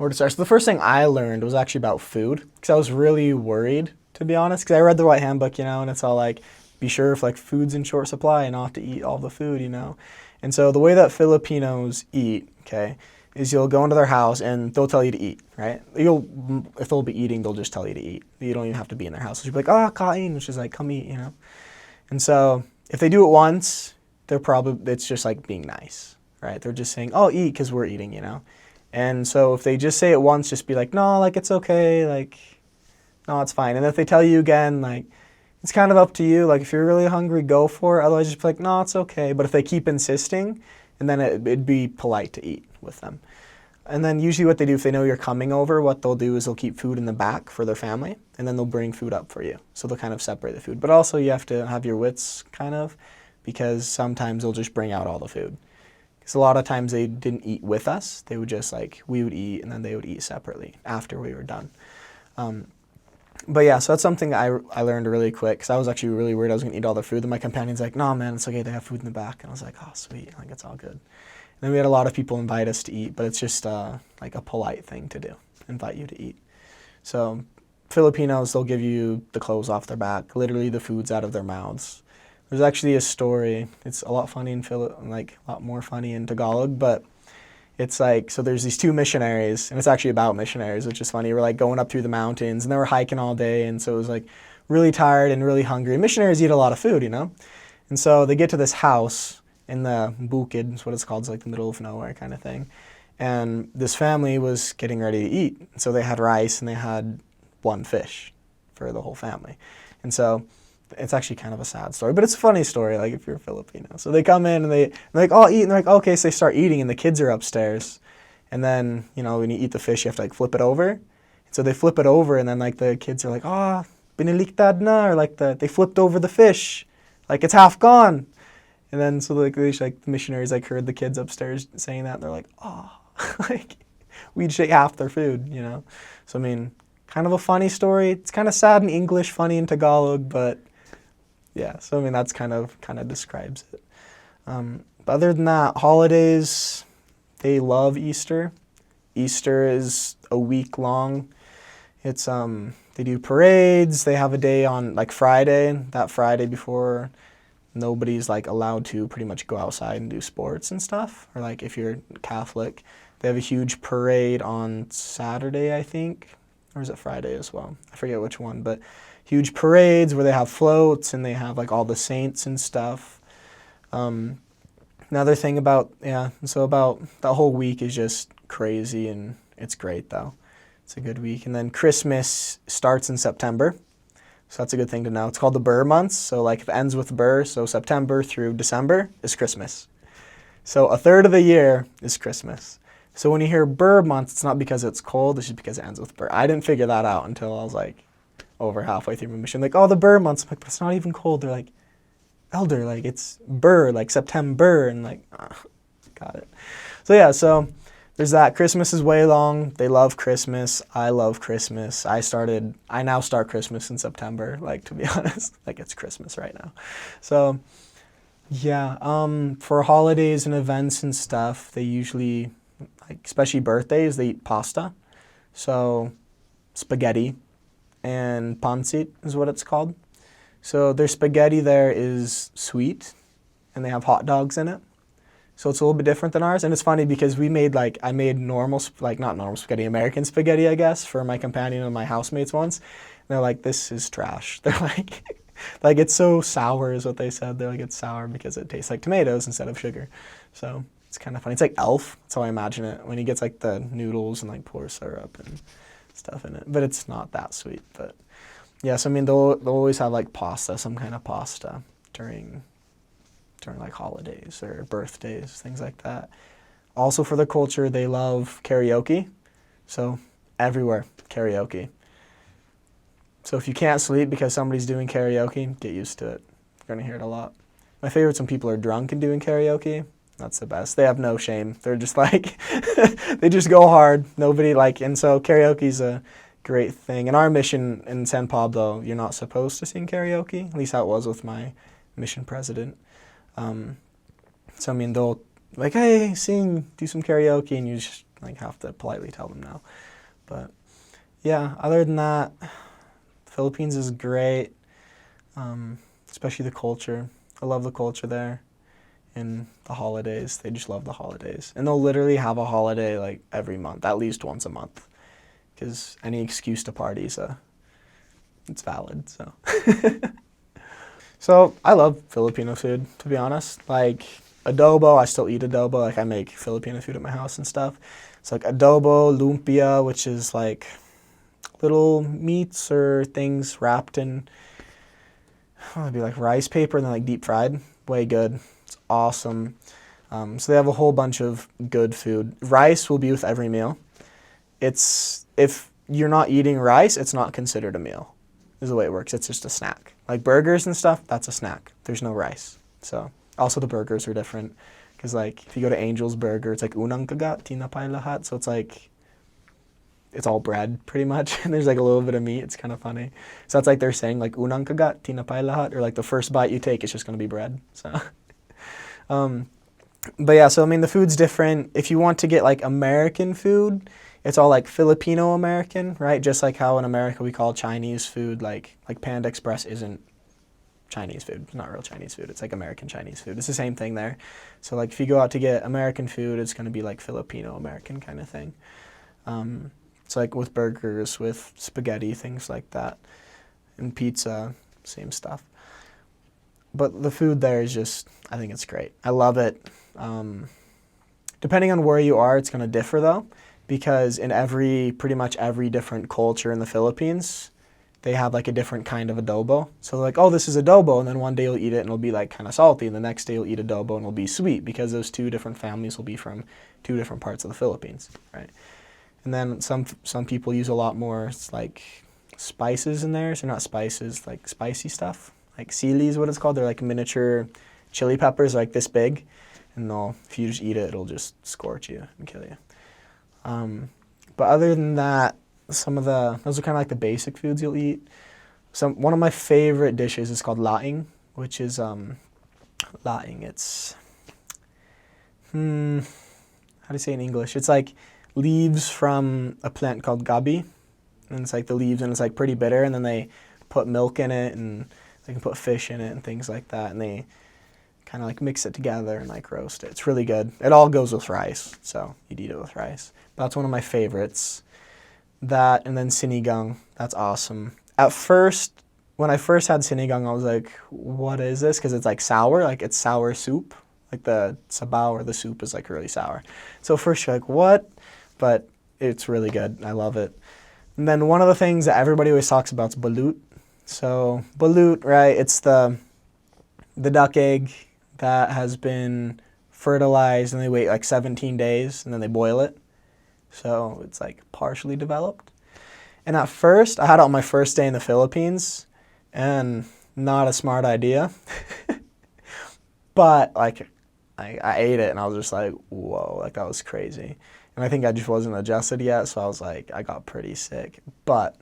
Where to start? So the first thing I learned was actually about food because I was really worried, to be honest, because I read the White Handbook, and it's all like, be sure if like food's in short supply and not to eat all the food. And so the way that Filipinos eat, okay, is you'll go into their house and they'll tell you to eat, right? If they'll be eating, they'll just tell you to eat. You don't even have to be in their house. So you'll be like, kain, which is like, come eat. And so if they do it once, it's just like being nice, right? They're just saying, oh, eat because we're eating. And so if they just say it once, just be like, no, like it's okay, like, no, it's fine. And if they tell you again, like, it's kind of up to you. Like if you're really hungry, go for it. Otherwise, just be like, no, it's okay. But if they keep insisting, and then it'd be polite to eat with them. And then usually what they do, if they know you're coming over, what they'll do is they'll keep food in the back for their family, and then they'll bring food up for you. So they'll kind of separate the food. But also you have to have your wits kind of, because sometimes they'll just bring out all the food. Because a lot of times they didn't eat with us. They would just like, we would eat and then they would eat separately after we were done. But yeah, so that's something I learned really quick because I was actually really worried I was going to eat all the food. And my companion's like, no, man, it's okay. They have food in the back. And I was like, oh, sweet. Like, it's all good. And then we had a lot of people invite us to eat, but it's just like a polite thing to do, invite you to eat. So Filipinos, they'll give you the clothes off their back, literally the food's out of their mouths. There's actually a story. It's a lot funny a lot more funny in Tagalog, but it's like, so there's these two missionaries, and it's actually about missionaries, which is funny. We're like going up through the mountains, and they were hiking all day, and so it was like really tired and really hungry. Missionaries eat a lot of food, And so they get to this house in the bukid, is what it's called. It's like the middle of nowhere kind of thing. And this family was getting ready to eat. So they had rice, and they had one fish for the whole family. And so it's actually kind of a sad story, but it's a funny story, like if you're Filipino. So they come in and they're like, oh, eat, and they're like, okay, so they start eating, and the kids are upstairs. And then, when you eat the fish, you have to like flip it over. And so they flip it over, and then like the kids are like, oh, biniliktad na, or like they flipped over the fish, like it's half gone. And then so like the missionaries like heard the kids upstairs saying that, and they're like, oh, like we'd shake half their food, So I mean, kind of a funny story. It's kind of sad in English, funny in Tagalog, but yeah, so I mean that's kind of describes it. But other than that, holidays, they love Easter. Easter is a week long. It's they do parades. They have a day on like Friday, that Friday before nobody's like allowed to pretty much go outside and do sports and stuff. Or like if you're Catholic, they have a huge parade on Saturday, I think, or is it Friday as well? I forget which one, but huge parades where they have floats and they have like all the saints and stuff. Another thing about that whole week is just crazy, and it's great though. It's a good week. And then Christmas starts in September. So that's a good thing to know. It's called the Burr months. So like if it ends with Burr, so September through December is Christmas. So a third of the year is Christmas. So when you hear Burr months, it's not because it's cold, it's just because it ends with Burr. I didn't figure that out until I was like over halfway through my mission. Like, oh, the Burr months. I'm like, but it's not even cold. They're like, Elder, like it's Burr, like September, and like, got it. So yeah, so there's that. Christmas is way long. They love Christmas. I love Christmas. I now start Christmas in September, like to be honest. Like it's Christmas right now. So yeah, for holidays and events and stuff, they usually, like especially birthdays, they eat pasta. So spaghetti and pancit is what it's called. So their spaghetti there is sweet, and they have hot dogs in it. So it's a little bit different than ours. And it's funny because I made normal, like not normal spaghetti, American spaghetti, I guess, for my companion and my housemates once. And they're like, this is trash. They're like, like it's so sour is what they said. They're like, it's sour because it tastes like tomatoes instead of sugar. So it's kind of funny. It's like Elf. That's how I imagine it. When he gets like the noodles and like pours syrup and stuff in it. But it's not that sweet. But yeah, so I mean, they'll always have like pasta, some kind of pasta during like holidays or birthdays, things like that. Also for the culture, they love karaoke. So everywhere, karaoke. So if you can't sleep because somebody's doing karaoke, get used to it. You're gonna hear it a lot. My favorite's when people are drunk and doing karaoke. That's the best. They have no shame. They're just like, they just go hard. And so karaoke's a great thing. In our mission in San Pablo, you're not supposed to sing karaoke. At least that was with my mission president. So I mean, they'll like, hey, do some karaoke, and you just like have to politely tell them no. But yeah, other than that, Philippines is great, especially the culture. I love the culture there. And the holidays, they just love the holidays. And they'll literally have a holiday like every month, at least once a month, because any excuse to party, so it's valid. So, so I love Filipino food, to be honest. Like adobo, I still eat adobo. Like I make Filipino food at my house and stuff. It's like adobo, lumpia, which is like little meats or things wrapped in, it'd be like rice paper and then like deep fried. Way good. It's awesome. So they have a whole bunch of good food. Rice will be with every meal. It's, if you're not eating rice, it's not considered a meal, is the way it works. It's just a snack. Like burgers and stuff, that's a snack. There's no rice. So also the burgers are different. Because like if you go to Angel's Burger, it's like unang kagat, tinapay lahat. So it's like, it's all bread pretty much. And there's like a little bit of meat. It's kind of funny. So that's like they're saying like unang kagat, tinapay lahat. Or like the first bite you take, it's just going to be bread. So, but yeah, so I mean the food's different. If you want to get like American food, it's all like Filipino American, right? Just like how in America we call Chinese food like Panda Express isn't Chinese food. It's not real Chinese food. It's like American Chinese food. It's the same thing there. So like if you go out to get American food, it's going to be like Filipino American kind of thing. It's like with burgers, with spaghetti, things like that. And pizza, same stuff. But the food there is just, I think it's great. I love it. Depending on where you are, it's going to differ though. Because in pretty much every different culture in the Philippines, they have like a different kind of adobo. So they're like, oh, this is adobo. And then one day you'll eat it and it'll be like kind of salty. And the next day you'll eat adobo and it'll be sweet because those two different families will be from two different parts of the Philippines, right? And then some people use a lot more, it's like spices in there. So not spices, like spicy stuff. Like sili is what it's called. They're like miniature chili peppers like this big. And if you just eat it, it'll just scorch you and kill you. But other than that, those are kind of like the basic foods you'll eat. One of my favorite dishes is called laing, which is, laing, it's, how do you say in English? It's like leaves from a plant called gabi, and it's like the leaves, and it's like pretty bitter, and then they put milk in it, and they can put fish in it, and things like that, and they kind of like mix it together and like roast it. It's really good. It all goes with rice, so you'd eat it with rice. But that's one of my favorites. That, and then sinigang, that's awesome. At first, when I first had sinigang, I was like, what is this? Because it's like sour, like it's sour soup. Like the sabaw or the soup is like really sour. So first you're like, what? But it's really good. I love it. And then one of the things that everybody always talks about is balut. So balut, right? It's the duck egg that has been fertilized and they wait like 17 days and then they boil it. So it's like partially developed. And at first, I had it on my first day in the Philippines and not a smart idea. But like I ate it and I was just like, whoa, like that was crazy. And I think I just wasn't adjusted yet, so I was like, I got pretty sick. But